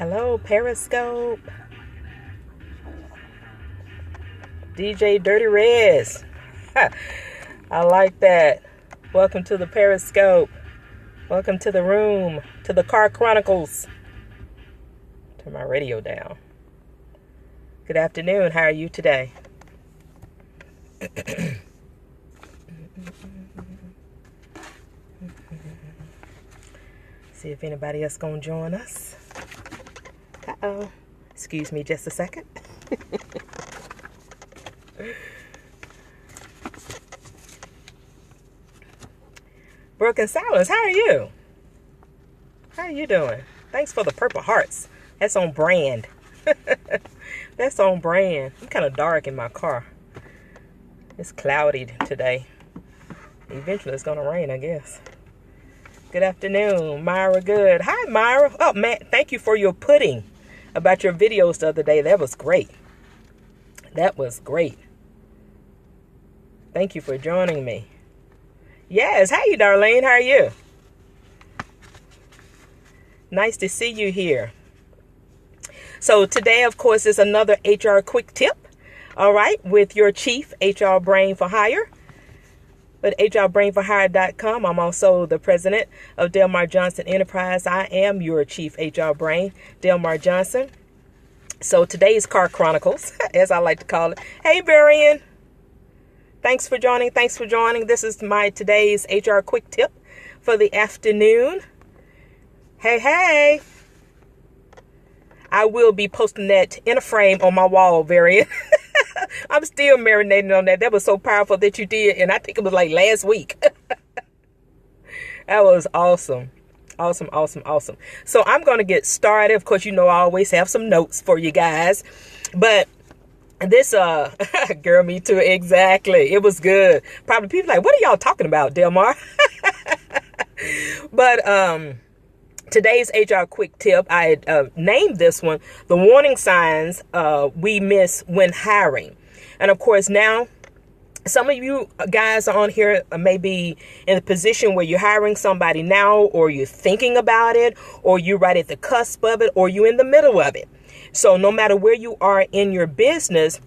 Hello, Periscope. DJ Dirty Rez. I like that. Welcome to the Periscope. Welcome to the room, to the Car Chronicles. Turn my radio down. Good afternoon. How are you today? See if anybody else gonna join us. Uh-oh. Excuse me just a second. Broken Silence, how are you? How are you doing? Thanks for the purple hearts. That's on brand. That's on brand. I'm kind of dark in my car. It's cloudy today. Eventually it's gonna rain, I guess. Good afternoon, Myra Good. Hi, Myra. Oh, man, thank you for your pudding about your videos the other day. That was great. That was great. Thank you for joining me. Yes, hi, you, Darlene. How are you? Nice to see you here. So today, of course, is another HR quick tip. All right, with your chief HR brain for hire. At HRBrainForHire.com. I'm also the president of Delmar Johnson Enterprise. I am your chief HR brain, Delmar Johnson. So today's Car Chronicles, as I like to call it. Hey, Varian. Thanks for joining. Thanks for joining. This is my today's HR quick tip for the afternoon. Hey, hey. I will be posting that in a frame on my wall, Varian. I'm still marinating on that. That was so powerful that you did. And I think it was like last week. That was awesome. Awesome, awesome, awesome. So I'm going to get started. Of course, you know I always have some notes for you guys. But this, girl, me too. Exactly. It was good. Probably people like, what are y'all talking about, Delmar? But, today's HR quick tip, I named this one, the warning signs we miss when hiring. And of course, now, some of you guys on here may be in the position where you're hiring somebody now, or you're thinking about it, or you're right at the cusp of it, or you're in the middle of it. So no matter where you are in your business,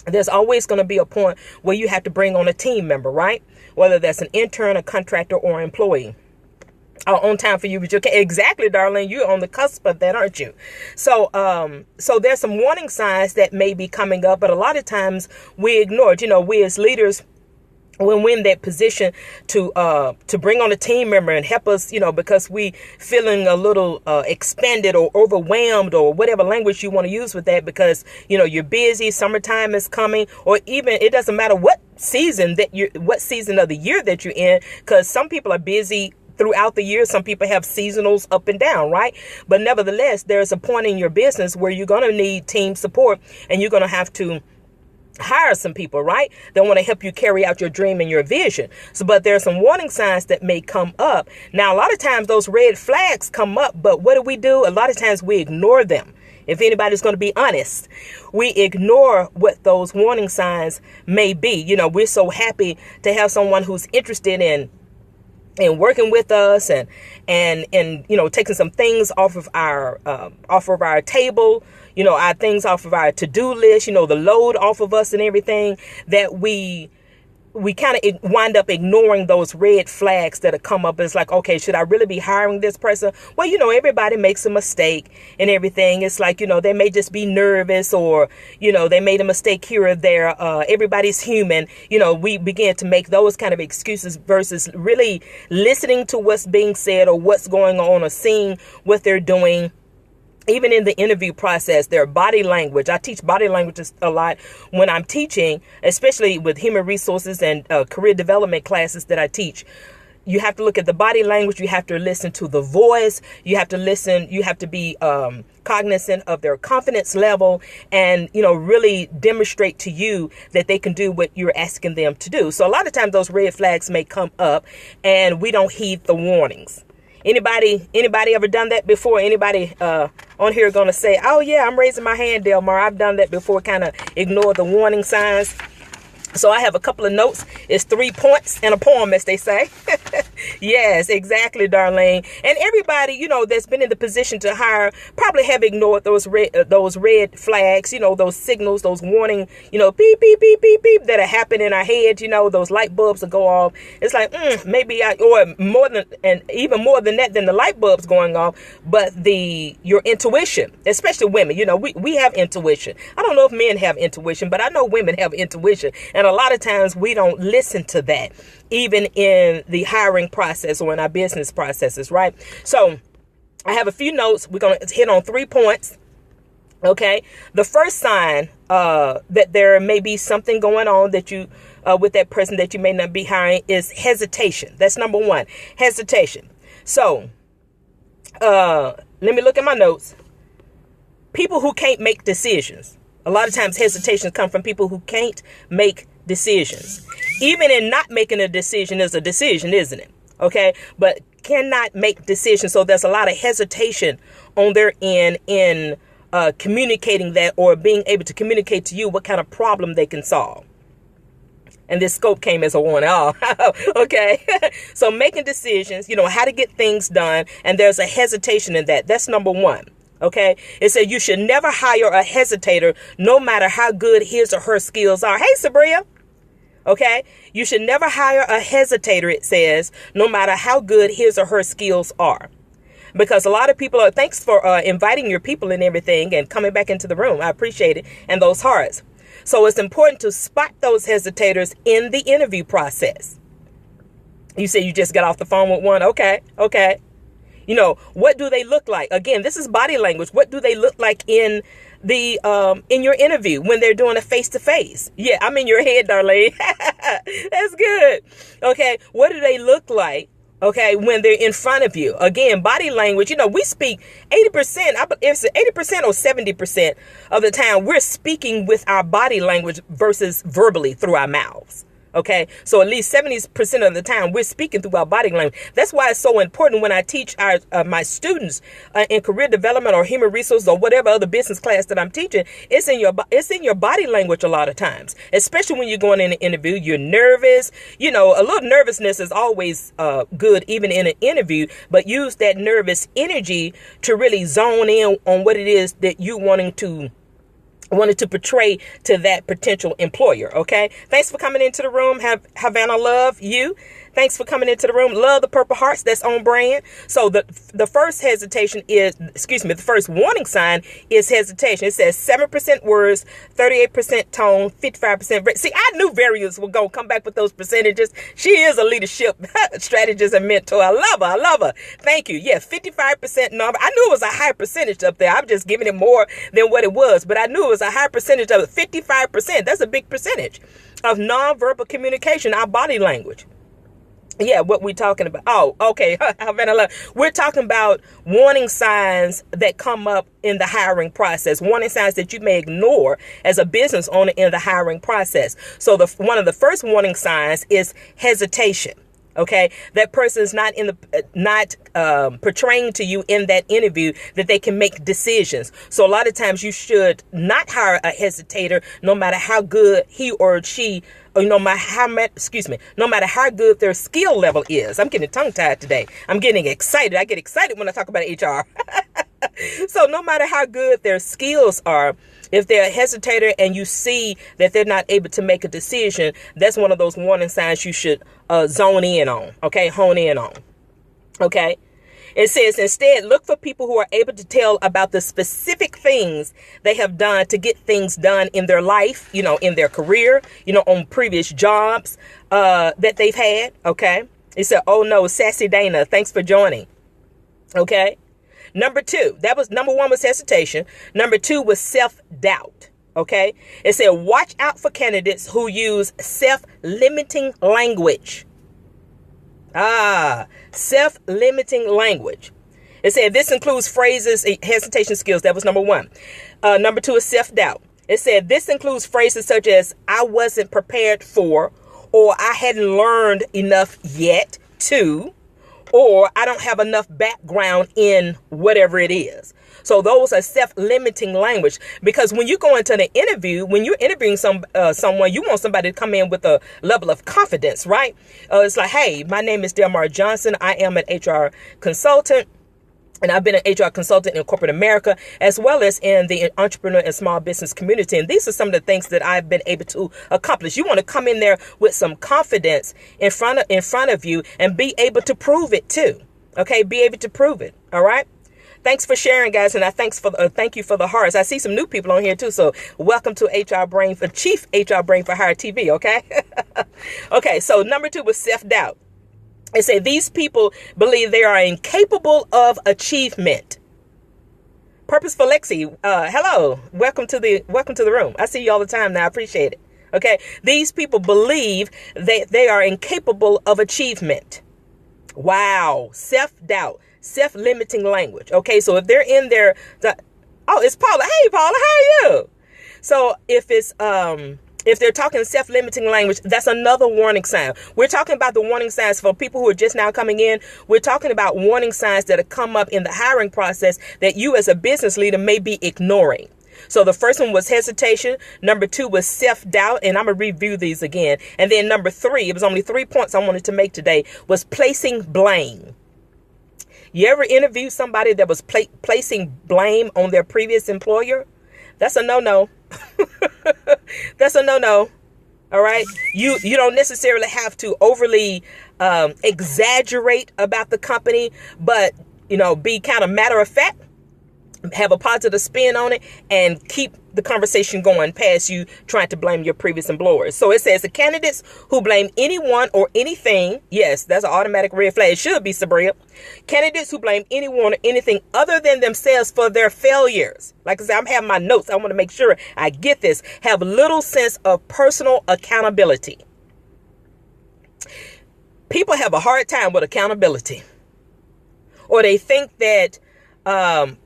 there's always going to be a point where you have to bring on a team member, right? Whether that's an intern, a contractor, or employee. On time for you, but you exactly, Darlene. You're on the cusp of that, aren't you? So, so there's some warning signs that may be coming up, but a lot of times we ignore it. You know, we as leaders, when we're in that position to bring on a team member and help us, you know, because we feeling a little expanded or overwhelmed or whatever language you want to use with that, because, you know, you're busy, summertime is coming, or even it doesn't matter what season of the year that you're in, because some people are busy throughout the year. Some people have seasonals up and down, right? But nevertheless, there's a point in your business where you're going to need team support, and you're going to have to hire some people, right? They want to help you carry out your dream and your vision. So, but there's some warning signs that may come up. Now, a lot of times those red flags come up, but what do? A lot of times we ignore them. If anybody's going to be honest, we ignore what those warning signs may be. You know, we're so happy to have someone who's interested in working with us and you know, taking some things off of our table, you know, our things off of our to-do list, you know, the load off of us and everything, that we kind of wind up ignoring those red flags that have come up. It's like, okay, should I really be hiring this person? Well, you know, everybody makes a mistake and everything. It's like, you know, they may just be nervous, or, you know, they made a mistake here or there. Everybody's human. You know, we begin to make those kind of excuses versus really listening to what's being said or what's going on or seeing what they're doing. Even in the interview process, their body language. I teach body languages a lot when I'm teaching, especially with human resources and career development classes that I teach. You have to look at the body language. You have to listen to the voice. You have to listen. You have to be cognizant of their confidence level, and, you know, really demonstrate to you that they can do what you're asking them to do. So a lot of times those red flags may come up and we don't heed the warnings. Anybody ever done that before? Anybody on here going to say, oh yeah, I'm raising my hand, Delmar. I've done that before, kind of ignore the warning signs. So I have a couple of notes. It's 3 points and a poem, as they say. Yes, exactly, Darlene. And everybody, that's been in the position to hire probably have ignored those red flags, those signals, those warning, beep, beep, beep, beep, beep that happen in our head, those light bulbs that go off. It's like, maybe or more than, and even more than that, than the light bulbs going off, but your intuition, especially women, we have intuition. I don't know if men have intuition, but I know women have intuition. And a lot of times we don't listen to that, even in the hiring process or in our business processes, right? So I have a few notes. We're going to hit on 3 points. Okay. The first sign that there may be something going on that you with that person that you may not be hiring is hesitation. That's number one, hesitation. So let me look at my notes. People who can't make decisions. A lot of times hesitations come from people who can't make decisions. Even in not making a decision is a decision, isn't it? Okay. But cannot make decisions. So there's a lot of hesitation on their end in communicating that, or being able to communicate to you what kind of problem they can solve. And this scope came as a warning. Oh, okay. So making decisions, how to get things done. And there's a hesitation in that. That's number one. Okay. It said you should never hire a hesitator, no matter how good his or her skills are. Hey, Sabria. Okay. You should never hire a hesitator, it says, no matter how good his or her skills are. Because a lot of people are, thanks for inviting your people and everything and coming back into the room. I appreciate it. And those hearts. So it's important to spot those hesitators in the interview process. You say you just got off the phone with one. Okay. Okay. What do they look like? Again, this is body language. What do they look like in in your interview when they're doing a face-to-face? Yeah, I'm in your head, Darlene. That's good. Okay. What do they look like? Okay, when they're in front of you? Again, body language, we speak 80%, if it's 80% or 70% of the time, we're speaking with our body language versus verbally through our mouths. Okay, so at least 70% of the time we're speaking through our body language. That's why it's so important when I teach my students in career development or human resources or whatever other business class that I'm teaching. It's in your body language a lot of times, especially when you're going in an interview. You're nervous. A little nervousness is always good, even in an interview. But use that nervous energy to really zone in on what it is that you wanted to portray to that potential employer. Okay. Thanks for coming into the room. Havana, love you. Thanks for coming into the room. Love the purple hearts. That's on brand. So the first hesitation is, the first warning sign is hesitation. It says 7% words, 38% tone, 55%. See, I knew Various would go come back with those percentages. She is a leadership strategist and mentor. I love her. Thank you. Yeah, 55% number. I knew it was a high percentage up there. I'm just giving it more than what it was, but I knew it was a high percentage of it. 55%. That's a big percentage of nonverbal communication, our body language. Yeah, what we're talking about. Oh, okay. We're talking about warning signs that come up in the hiring process. Warning signs that you may ignore as a business owner in the hiring process. So one of the first warning signs is hesitation. Okay, that person is not portraying to you in that interview that they can make decisions. So a lot of times you should not hire a hesitator, no matter how good he or she, or no matter how good their skill level is. I'm getting tongue tied today. I'm getting excited. I get excited when I talk about HR. So no matter how good their skills are, if they're a hesitator and you see that they're not able to make a decision, that's one of those warning signs you should zone in on. Okay, hone in on. Okay. It says, instead, look for people who are able to tell about the specific things they have done to get things done in their life, in their career, on previous jobs that they've had. Okay. It said, oh no, Sassy Dana, thanks for joining. Okay. Number one was hesitation. Number two was self-doubt. Okay. It said, watch out for candidates who use self-limiting language. Self-limiting language. It said this includes phrases, hesitation skills. That was number one. Number two is self-doubt. It said this includes phrases such as I wasn't prepared for, or I hadn't learned enough yet to, or I don't have enough background in whatever it is. So those are self-limiting language, because when you go into an interview, when you're interviewing someone, you want somebody to come in with a level of confidence, right? It's like, hey, my name is Delmar Johnson. I am an HR consultant. And I've been an HR consultant in corporate America, as well as in the entrepreneur and small business community. And these are some of the things that I've been able to accomplish. You want to come in there with some confidence in front of you and be able to prove it too. Okay, be able to prove it. All right. Thanks for sharing, guys, and thank you for the hearts. I see some new people on here too, so welcome to HR Brain for Chief HR Brain for Hire TV. Okay. Okay. So number 2 was self-doubt. It said these people believe they are incapable of achievement. Purposeful Lexi, hello, welcome to the room. I see you all the time now. I appreciate it. Okay, these people believe that they are incapable of achievement. Wow, self-doubt, self-limiting language. Okay, so if they're in there, it's Paula. Hey, Paula, how are you? So if they're talking self-limiting language, that's another warning sign. We're talking about the warning signs for people who are just now coming in. We're talking about warning signs that have come up in the hiring process that you as a business leader may be ignoring. So the first one was hesitation. Number 2 was self-doubt. And I'm going to review these again. And then number 3, it was only 3 points I wanted to make today, was placing blame. You ever interview somebody that was placing blame on their previous employer? That's a no-no. That's a no-no. All right. You don't necessarily have to overly exaggerate about the company, but, be kind of matter of fact, have a positive spin on it, and keep the conversation going past you trying to blame your previous employers. So it says the candidates who blame anyone or anything. Yes, that's an automatic red flag. It should be, Sabria. Candidates who blame anyone or anything other than themselves for their failures. Like I said, I'm having my notes. I want to make sure I get this. Have little sense of personal accountability. People have a hard time with accountability, or they think that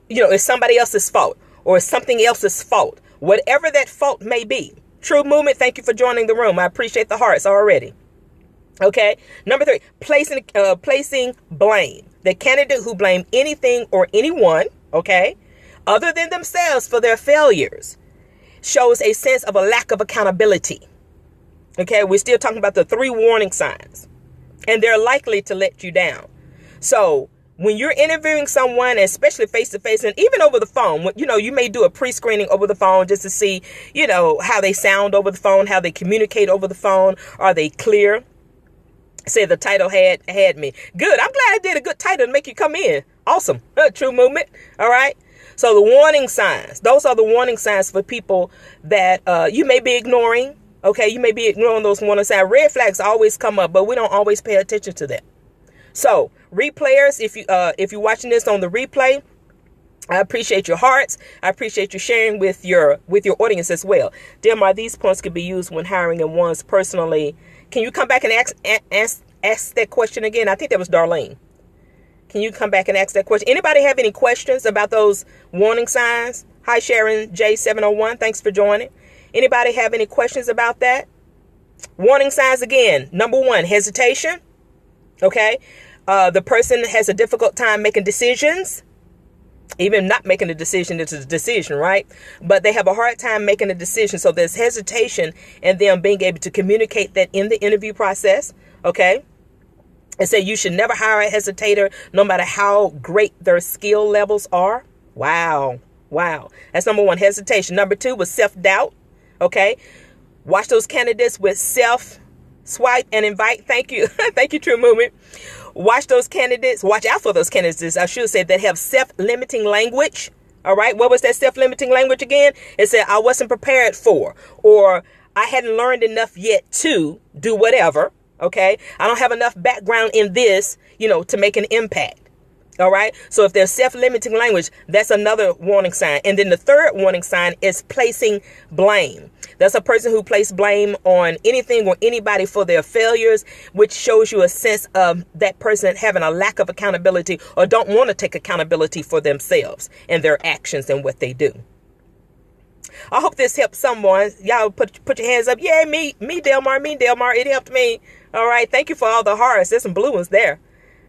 it's somebody else's fault or it's something else's fault, whatever that fault may be. True Movement, thank you for joining the room. I appreciate the hearts already. Okay. Number 3, placing blame. The candidate who blame anything or anyone, okay, other than themselves for their failures shows a sense of a lack of accountability. Okay. We're still talking about the 3 warning signs, and they're likely to let you down. So when you're interviewing someone, especially face-to-face and even over the phone, you may do a pre-screening over the phone just to see, how they sound over the phone, how they communicate over the phone. Are they clear? Say the title had me. Good. I'm glad I did a good title to make you come in. Awesome. True Movement. All right. So the warning signs, those are the warning signs for people that you may be ignoring. Okay. You may be ignoring those warning signs. Red flags always come up, but we don't always pay attention to them. So replayers, if you're watching this on the replay, I appreciate your hearts. I appreciate you sharing with your audience as well. Delmar, these points can be used when hiring and one's personally. Can you come back and ask that question again? I think that was Darlene. Can you come back and ask that question? Anybody have any questions about those warning signs? Hi, Sharon J701. Thanks for joining. Anybody have any questions about that? Warning signs again. Number 1, hesitation. Okay. The person has a difficult time making decisions. Even not making a decision, it's a decision, right? But they have a hard time making a decision. So there's hesitation in them being able to communicate that in the interview process. Okay. And say you should never hire a hesitator, no matter how great their skill levels are. Wow. Wow. That's number 1, hesitation. Number 2 was self-doubt. Okay. Watch those candidates with swipe and invite. Thank you. Thank you, True Movement. Watch those candidates. Watch out for those candidates, I should say, that have self-limiting language. All right. What was that self-limiting language again? It said, I wasn't prepared for, or I hadn't learned enough yet to do whatever. Okay. I don't have enough background in this, to make an impact. All right. So if there's self-limiting language, that's another warning sign. And then the 3rd warning sign is placing blame. That's a person who places blame on anything or anybody for their failures, which shows you a sense of that person having a lack of accountability or don't want to take accountability for themselves and their actions and what they do. I hope this helps someone. Y'all put your hands up. Yeah, me, Delmar. It helped me. All right. Thank you for all the hearts. There's some blue ones there.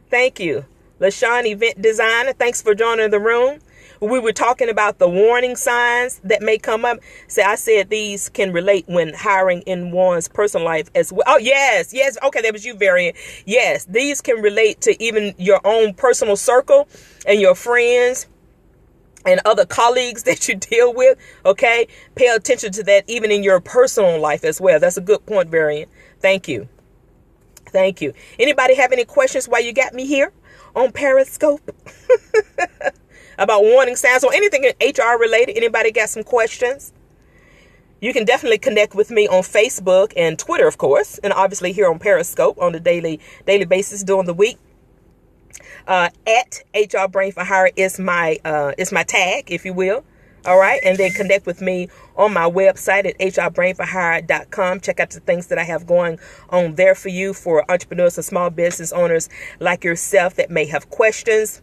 Thank you. LaShawn, event designer. Thanks for joining the room. we were talking about the warning signs that may come up. So I said these can relate when hiring in one's personal life as well. Oh, yes. Okay, that was you, Variant. Yes, these can relate to even your own personal circle and your friends and other colleagues that you deal with. Okay, pay attention to that even in your personal life as well. That's a good point, Variant. Thank you. Thank you. Anybody have any questions while you got me here on Periscope about warning signs or anything HR related? Anybody got some questions? You can definitely connect with me on Facebook and Twitter, of course, and obviously here on Periscope on a daily basis during the week. At HR Brain for Hire is my tag, if you will. All right. And then connect with me on my website at hrbrainforhire.com. Check out the things that I have going on there for you, for entrepreneurs and small business owners like yourself that may have questions.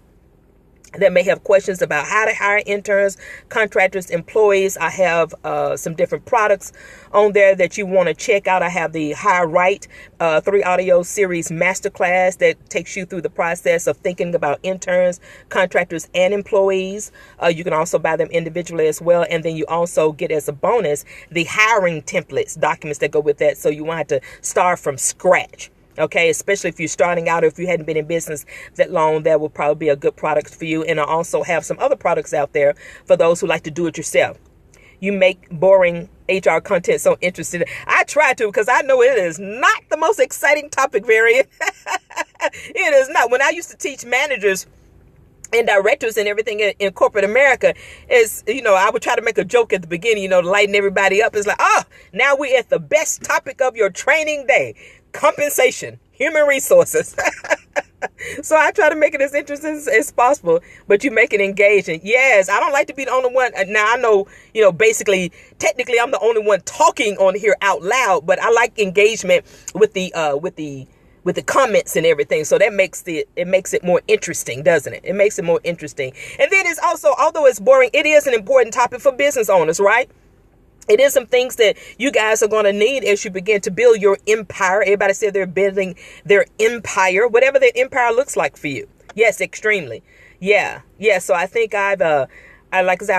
About how to hire interns, contractors, employees. I have some different products on there that you want to check out. I have the Hire Right 3-audio series masterclass that takes you through the process of thinking about interns, contractors, and employees. You can also buy them individually as well. And then you also get as a bonus the hiring templates, documents that go with that. So you won't have to start from scratch. Okay, especially if you're starting out or if you hadn't been in business that long, that will probably be a good product for you. And I also have some other products out there for those who like to do it yourself. You make boring HR content so interesting. I try to, because I know it is not the most exciting topic, Variant. It is not. When I used to teach managers and directors and everything in corporate America, is, I would try to make a joke at the beginning, to lighten everybody up. It's like, now we're at the best topic of your training day. Compensation, human resources. So I try to make it as interesting as possible, but you make it engaging. Yes, I don't like to be the only one. Now I know, basically, technically I'm the only one talking on here out loud, but I like engagement with the comments and everything. So that makes it more interesting, doesn't it? It makes it more interesting. And then it's also, although it's boring, it is an important topic for business owners, right? It is some things that you guys are going to need as you begin to build your empire. Everybody said they're building their empire, whatever their empire looks like for you. Yes, extremely. Yeah. So I think I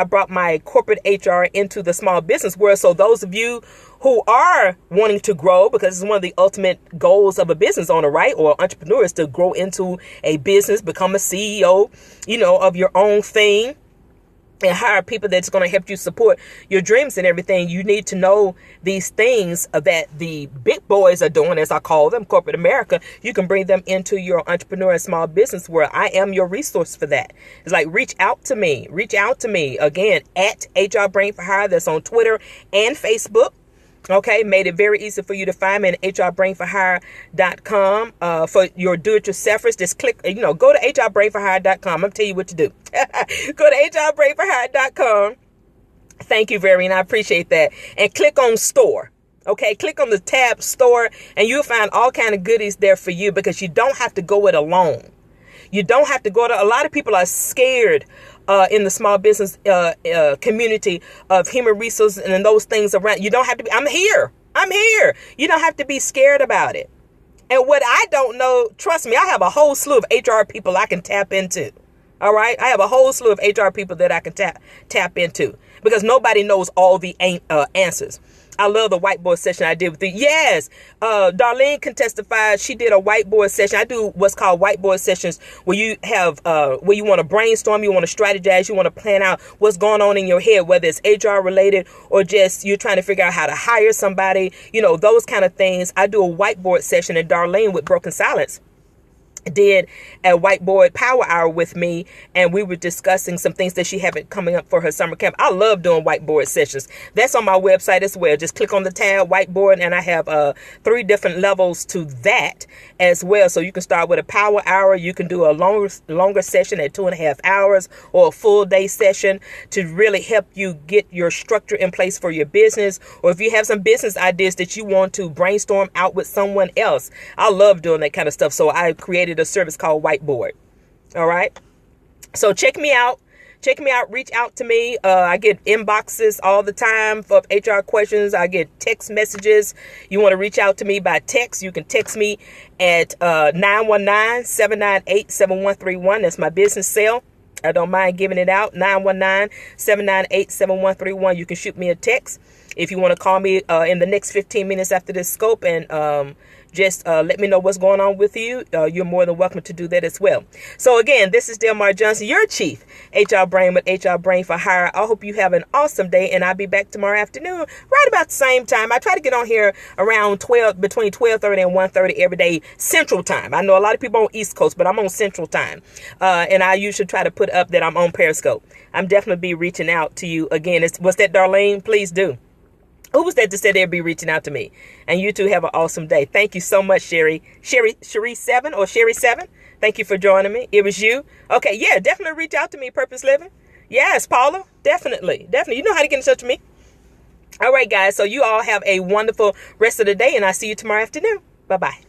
brought my corporate HR into the small business world. So those of you who are wanting to grow, because it's one of the ultimate goals of a business owner, right? Or entrepreneur, is to grow into a business, become a CEO, of your own thing, and hire people that's going to help you support your dreams and everything. You need to know these things that the big boys are doing, as I call them, corporate America. You can bring them into your entrepreneur and small business where I am your resource for that. It's like, reach out to me. Again, at HR Brain for Hire. That's on Twitter and Facebook. Okay, made it very easy for you to find me at hrbrainforhire.com. For your do-it-yourselfers, just click, go to hrbrainforhire.com. I'm going to tell you what to do. Go to hrbrainforhire.com. Thank you, Varian. I appreciate that. And click on store. Okay, click on the tab store, and you'll find all kind of goodies there for you, because you don't have to go it alone. You don't have to go to, a lot of people are scared in the small business community of human resources and those things around. You don't have to be, I'm here. You don't have to be scared about it. And what I don't know, trust me, I have a whole slew of HR people I can tap into. All right. I have a whole slew of HR people that I can tap into, because nobody knows all the answers. I love the whiteboard session I did with you. Yes. Darlene can testify. She did a whiteboard session. I do what's called whiteboard sessions, where you have, where you want to brainstorm, you want to strategize, you want to plan out what's going on in your head, whether it's HR related or just you're trying to figure out how to hire somebody, those kind of things. I do a whiteboard session, and Darlene with Broken Silence did a whiteboard power hour with me, and we were discussing some things that she had coming up for her summer camp. I love doing whiteboard sessions. That's on my website as well. Just click on the tab whiteboard, and I have 3 different levels to that as well. So you can start with a power hour. You can do a longer session at 2.5 hours, or a full day session to really help you get your structure in place for your business. Or if you have some business ideas that you want to brainstorm out with someone else, I love doing that kind of stuff. So I created a service called Whiteboard. All right. So check me out. Reach out to me. I get inboxes all the time for HR questions. I get text messages. You want to reach out to me by text, you can text me at 919-798-7131. That's my business cell. I don't mind giving it out. 919-798-7131. You can shoot me a text if you want to call me in the next 15 minutes after this scope, and just let me know what's going on with you. You're more than welcome to do that as well. So again, this is Delmar Johnson, your chief HR brain with HR Brain for Hire. I hope you have an awesome day, and I'll be back tomorrow afternoon right about the same time. I try to get on here around between 12:30 and 1:30 every day Central Time. I know a lot of people on East Coast, but I'm on Central Time, and I usually try to put up that I'm on Periscope. I'm definitely be reaching out to you again. Was that Darlene? Please do. Who was that said they'd be reaching out to me? And you two have an awesome day. Thank you so much, Sherry 7 or Sherry 7. Thank you for joining me. It was you. Okay, yeah, definitely reach out to me, Purpose Living. Yes, Paula, definitely. You know how to get in touch with me. All right, guys. So you all have a wonderful rest of the day, and I'll see you tomorrow afternoon. Bye-bye.